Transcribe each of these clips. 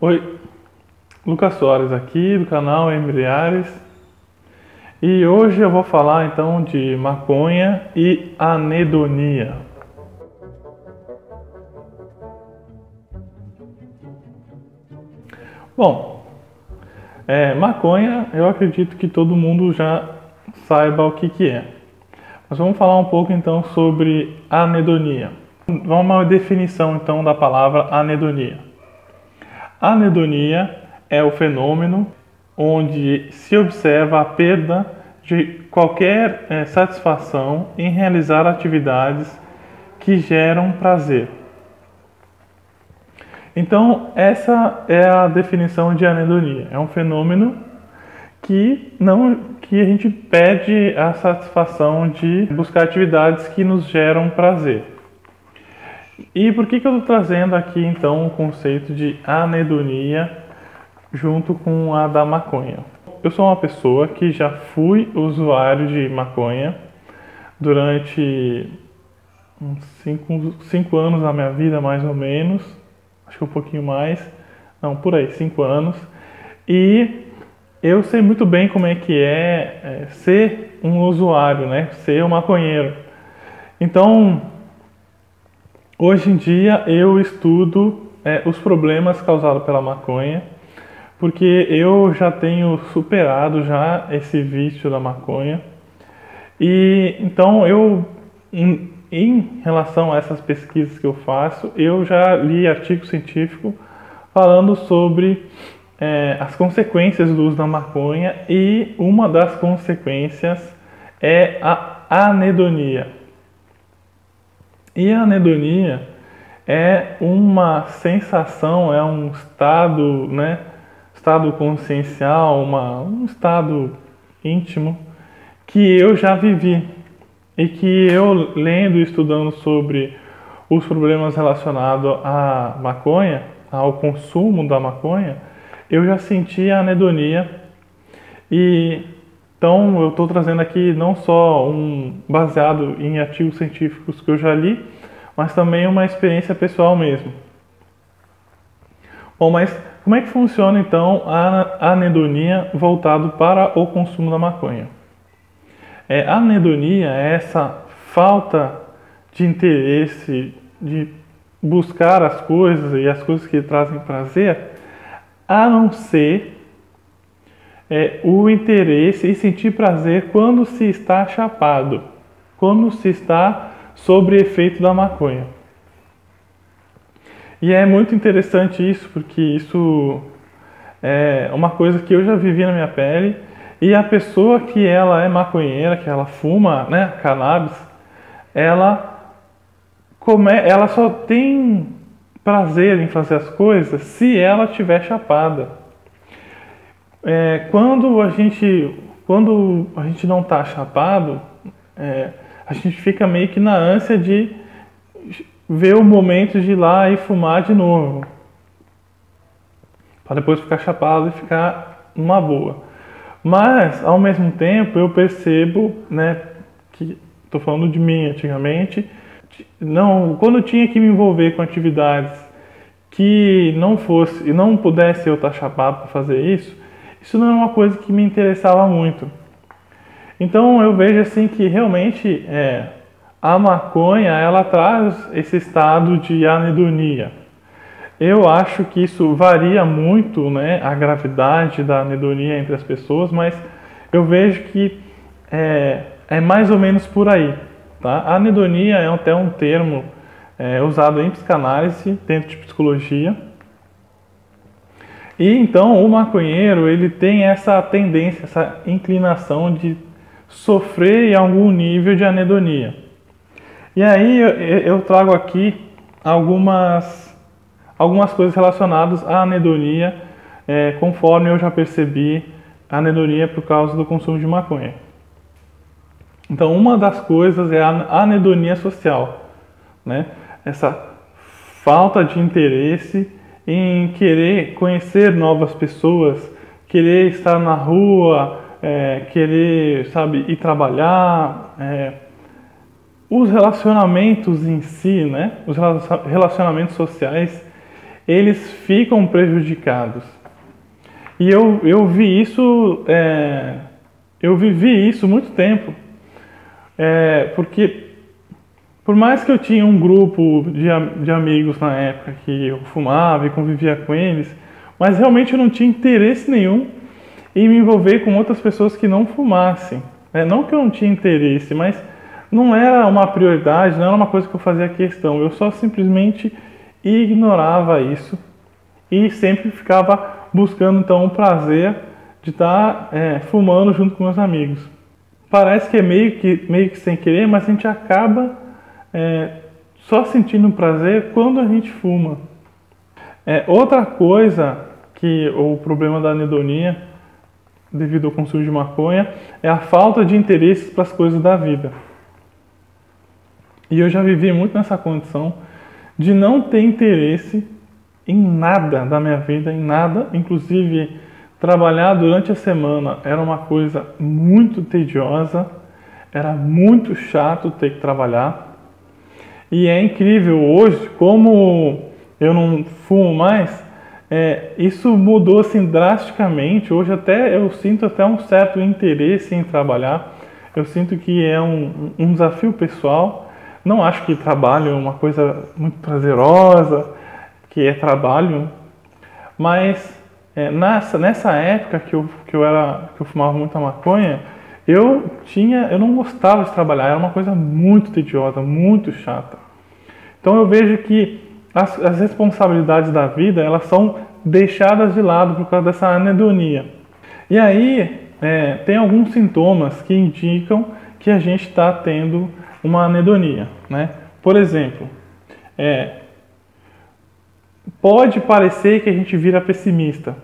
Oi, Lucas Soares aqui do canal Embriares, e hoje eu vou falar então de maconha e anedonia. Bom, maconha eu acredito que todo mundo já saiba o que é, mas vamos falar um pouco então sobre anedonia. Vamos a uma definição então da palavra anedonia. Anedonia é o fenômeno onde se observa a perda de qualquer satisfação em realizar atividades que geram prazer. Então, essa é a definição de anedonia. É um fenômeno que a gente perde a satisfação de buscar atividades que nos geram prazer. E por que eu estou trazendo aqui então o conceito de anedonia junto com a da maconha? Eu sou uma pessoa que já fui usuário de maconha durante uns 5 anos da minha vida, mais ou menos, acho que um pouquinho mais, não, por aí, 5 anos, e eu sei muito bem como é que é ser um usuário, né? Ser um maconheiro. Então, hoje em dia eu estudo os problemas causados pela maconha, porque eu já tenho superado já esse vício da maconha. E então em relação a essas pesquisas que eu faço, eu já li artigo científico falando sobre as consequências do uso da maconha, e uma das consequências é a anedonia. E a anedonia é uma sensação, é um estado, né, estado consciencial, um estado íntimo que eu já vivi e que eu, lendo e estudando sobre os problemas relacionados à maconha, ao consumo da maconha, eu já senti a anedonia. E então eu estou trazendo aqui não só baseado em artigos científicos que eu já li, mas também uma experiência pessoal mesmo. Bom, mas como é que funciona então a anedonia voltado para o consumo da maconha? A anedonia é essa falta de interesse de buscar as coisas e as coisas que trazem prazer, a não ser o interesse e sentir prazer quando se está chapado, quando se está sob efeito da maconha. E é muito interessante isso, porque isso é uma coisa que eu já vivi na minha pele, e a pessoa que ela é maconheira, que ela fuma, né, cannabis, ela só tem prazer em fazer as coisas se ela estiver chapada. Quando a gente não está chapado, a gente fica meio que na ânsia de ver o momento de ir lá e fumar de novo, para depois ficar chapado e ficar numa boa. Mas, ao mesmo tempo, eu percebo, né, que estou falando de mim antigamente, quando eu tinha que me envolver com atividades que não pudesse eu estar chapado para fazer isso não é uma coisa que me interessava muito. Então eu vejo assim que realmente a maconha, ela traz esse estado de anedonia. Eu acho que isso varia muito, né, a gravidade da anedonia entre as pessoas, mas eu vejo que é mais ou menos por aí. Tá? A anedonia é até um termo usado em psicanálise, dentro de psicologia. E então o maconheiro, ele tem essa tendência, essa inclinação de sofrer em algum nível de anedonia. E aí eu trago aqui algumas coisas relacionadas à anedonia, conforme eu já percebi a anedonia por causa do consumo de maconha. Então, uma das coisas é a anedonia social, né? Essa falta de interesse em querer conhecer novas pessoas, querer estar na rua, querer, sabe, ir trabalhar, os relacionamentos em si, né? Os relacionamentos sociais, eles ficam prejudicados. E eu vi isso, eu vivi isso muito tempo, porque por mais que eu tinha um grupo de amigos na época que eu fumava e convivia com eles, mas realmente eu não tinha interesse nenhum em me envolver com outras pessoas que não fumassem. Não que eu não tinha interesse, mas não era uma prioridade, não era uma coisa que eu fazia questão. Eu só simplesmente ignorava isso e sempre ficava buscando então o prazer de estar fumando junto com meus amigos. Parece que é meio que sem querer, mas a gente acaba só sentindo prazer quando a gente fuma. Outra coisa que o problema da anedonia, devido ao consumo de maconha, é a falta de interesse para as coisas da vida. E eu já vivi muito nessa condição de não ter interesse em nada da minha vida, em nada, inclusive trabalhar durante a semana era uma coisa muito tediosa, era muito chato ter que trabalhar. E é incrível hoje, como eu não fumo mais, isso mudou assim drasticamente. Hoje eu sinto até um certo interesse em trabalhar. Eu sinto que é um desafio pessoal. Não acho que trabalho é uma coisa muito prazerosa, que é trabalho, mas nessa época que eu fumava muita maconha, eu não gostava de trabalhar, era uma coisa muito tediosa, muito chata. Então eu vejo que as responsabilidades da vida, elas são deixadas de lado por causa dessa anedonia. E aí tem alguns sintomas que indicam que a gente está tendo uma anedonia, né? Por exemplo, pode parecer que a gente vira pessimista.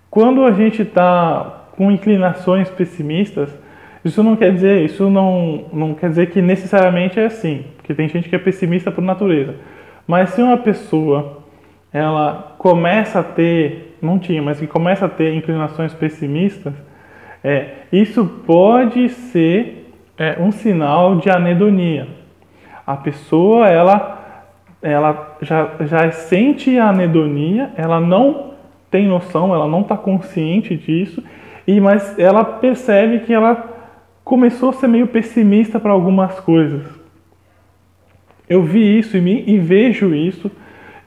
Quando a gente está com inclinações pessimistas, isso não quer dizer que necessariamente é assim, porque tem gente que é pessimista por natureza. Mas se uma pessoa ela começa a ter, não tinha, mas que começa a ter inclinações pessimistas, isso pode ser um sinal de anedonia. A pessoa ela já sente a anedonia, ela não tem noção, ela não está consciente disso, mas ela percebe que ela começou a ser meio pessimista para algumas coisas. Eu vi isso e vejo isso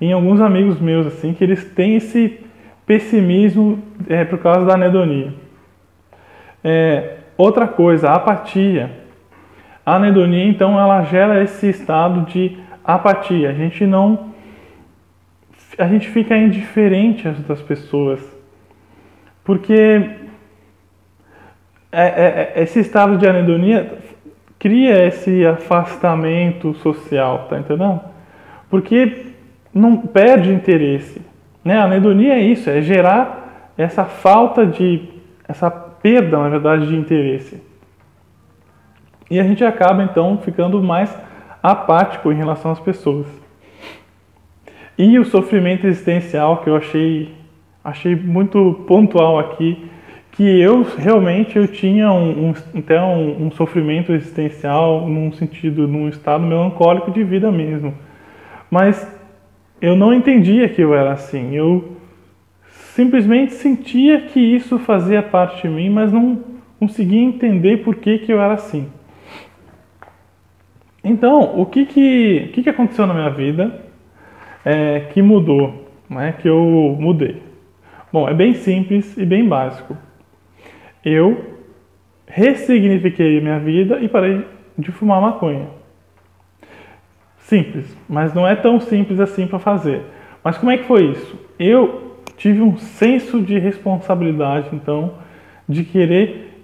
em alguns amigos meus, assim, que eles têm esse pessimismo por causa da anedonia. Outra coisa, a apatia. A anedonia, então, ela gera esse estado de apatia. A gente fica indiferente às outras pessoas, porque esse estado de anedonia cria esse afastamento social, tá entendendo? Porque não perde interesse, né? A anedonia é isso, é gerar essa perda, na verdade, de interesse. E a gente acaba, então, ficando mais apático em relação às pessoas. E o sofrimento existencial, que eu achei muito pontual aqui, que eu tinha um sofrimento existencial num estado melancólico de vida mesmo. Mas eu não entendia que eu era assim. Eu simplesmente sentia que isso fazia parte de mim, mas não conseguia entender por que eu era assim. Então, o que aconteceu na minha vida que mudou, né? Que eu mudei? Bom, é bem simples e bem básico. Eu ressignifiquei minha vida e parei de fumar maconha. Simples, mas não é tão simples assim para fazer. Mas como é que foi isso? Eu tive um senso de responsabilidade, então, de querer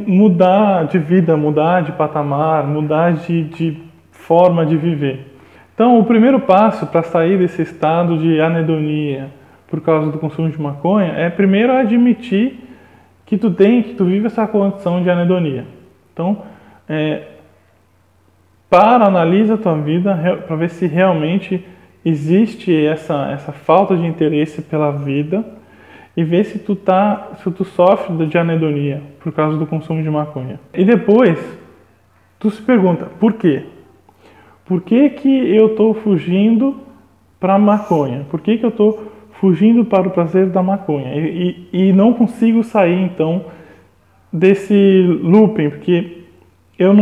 mudar de vida, mudar de patamar, mudar de forma de viver. Então, o primeiro passo para sair desse estado de anedonia por causa do consumo de maconha é primeiro admitir que tu vive essa condição de anedonia. Então, analisa a tua vida para ver se realmente existe essa falta de interesse pela vida e ver se tu sofre de anedonia por causa do consumo de maconha. E depois, tu se pergunta, por quê? Por que eu estou fugindo para a maconha? Por que eu estou fugindo para o prazer da maconha? E não consigo sair, então, desse looping, porque eu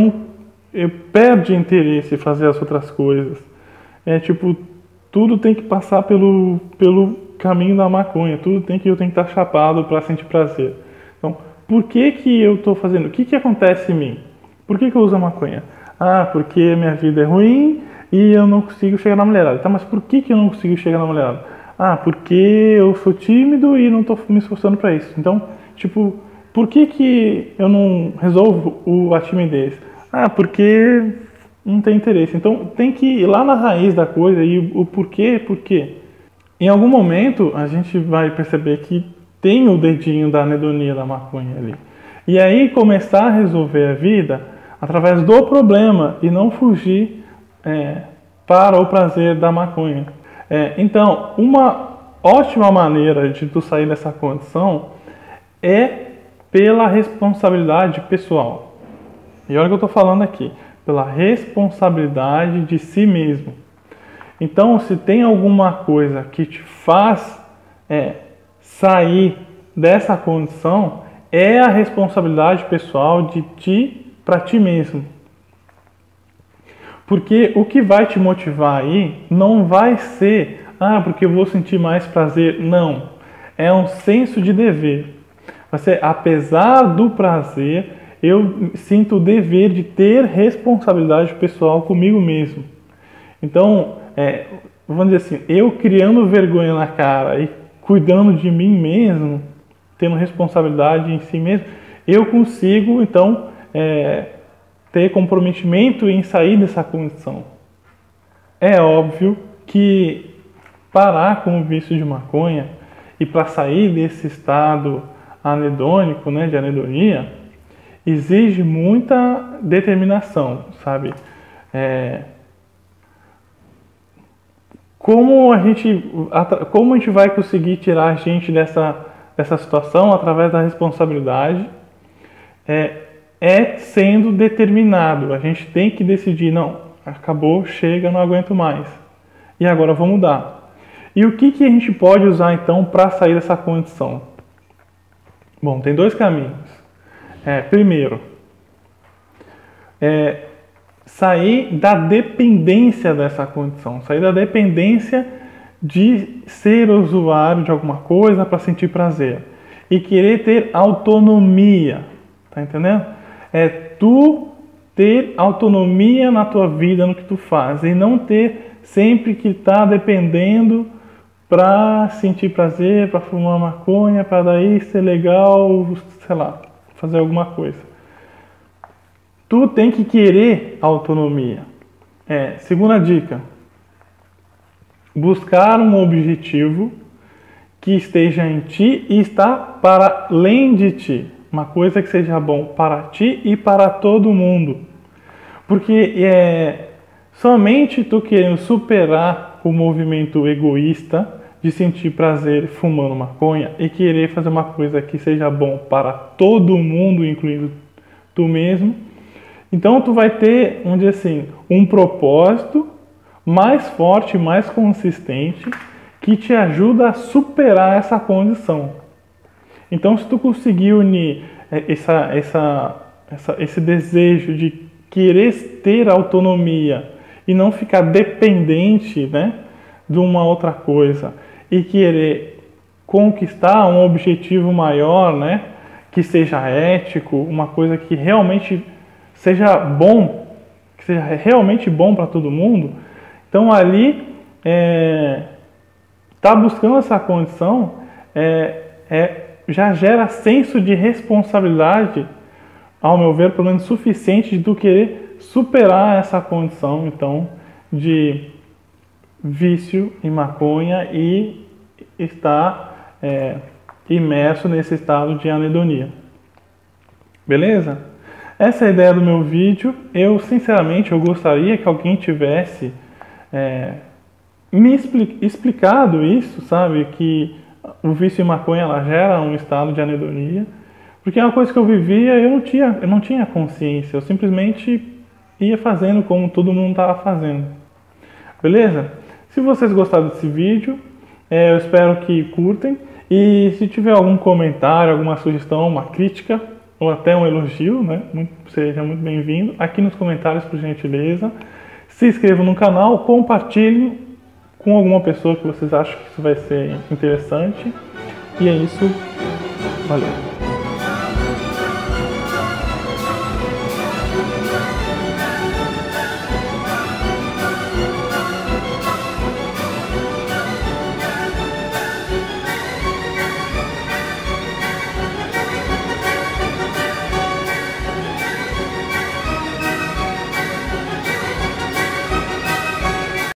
perdo interesse em fazer as outras coisas. É tipo, tudo tem que passar pelo caminho da maconha, eu tenho que estar chapado para sentir prazer. Então, por que eu estou fazendo? O que acontece em mim? Por que eu uso a maconha? Ah, porque minha vida é ruim e eu não consigo chegar na mulherada. Tá, mas por que eu não consigo chegar na mulherada? Ah, porque eu sou tímido e não estou me esforçando para isso. Então, tipo, por que eu não resolvo a timidez? Ah, porque não tem interesse. Então, tem que ir lá na raiz da coisa e o porquê, por quê. Em algum momento, a gente vai perceber que tem o dedinho da anedonia da maconha ali. E aí, começar a resolver a vida através do problema e não fugir para o prazer da maconha. Então, uma ótima maneira de tu sair dessa condição é pela responsabilidade pessoal. E olha o que eu estou falando aqui, pela responsabilidade de si mesmo. Então, se tem alguma coisa que te faz sair dessa condição, é a responsabilidade pessoal de ti para ti mesmo. Porque o que vai te motivar aí não vai ser, porque eu vou sentir mais prazer. Não. É um senso de dever. Vai ser, apesar do prazer, eu sinto o dever de ter responsabilidade pessoal comigo mesmo. Então, vamos dizer assim, eu criando vergonha na cara e cuidando de mim mesmo, tendo responsabilidade em si mesmo, eu consigo, então, ter comprometimento em sair dessa condição. É óbvio que parar com o vício de maconha e para sair desse estado anedônico, de anedonia, exige muita determinação, sabe? Como a gente vai conseguir tirar a gente dessa situação através da responsabilidade? Sendo determinado. A gente tem que decidir, não, acabou, chega, não aguento mais. E agora vou mudar. E o que a gente pode usar então para sair dessa condição? Bom, tem dois caminhos. Primeiro, sair da dependência dessa condição, sair da dependência de ser usuário de alguma coisa para sentir prazer e querer ter autonomia, tá entendendo? Tu ter autonomia na tua vida, no que tu faz, e não ter sempre que estar dependendo para sentir prazer, para fumar maconha, para daí ser legal, sei lá, fazer alguma coisa. Tu tem que querer autonomia. Segunda dica, buscar um objetivo que esteja em ti e está para além de ti. Uma coisa que seja bom para ti e para todo mundo. Porque somente tu querendo superar o movimento egoísta de sentir prazer fumando maconha e querer fazer uma coisa que seja bom para todo mundo, incluindo tu mesmo, então tu vai ter, vamos dizer assim, um propósito mais forte, mais consistente, que te ajuda a superar essa condição. Então, se tu conseguir unir esse desejo de querer ter autonomia e não ficar dependente, de uma outra coisa, e querer conquistar um objetivo maior, que seja ético, uma coisa que realmente seja bom, que seja realmente bom para todo mundo, então ali tá buscando essa condição já gera senso de responsabilidade, ao meu ver, pelo menos suficiente de tu querer superar essa condição, então, de vício em maconha e estar imerso nesse estado de anedonia. Beleza? Essa é a ideia do meu vídeo. Sinceramente, eu gostaria que alguém tivesse me explicado isso, sabe? Que o vício em maconha ela gera um estado de anedonia, porque é uma coisa que eu vivia e eu não tinha consciência, eu simplesmente ia fazendo como todo mundo estava fazendo. Beleza? Se Se vocês gostaram desse vídeo, eu espero que curtem. E se tiver algum comentário, alguma sugestão, uma crítica ou até um elogio, né, seja muito bem-vindo aqui nos comentários, por gentileza. Se inscrevam no canal, compartilhem com alguma pessoa que vocês acham que isso vai ser interessante. E é isso. Valeu!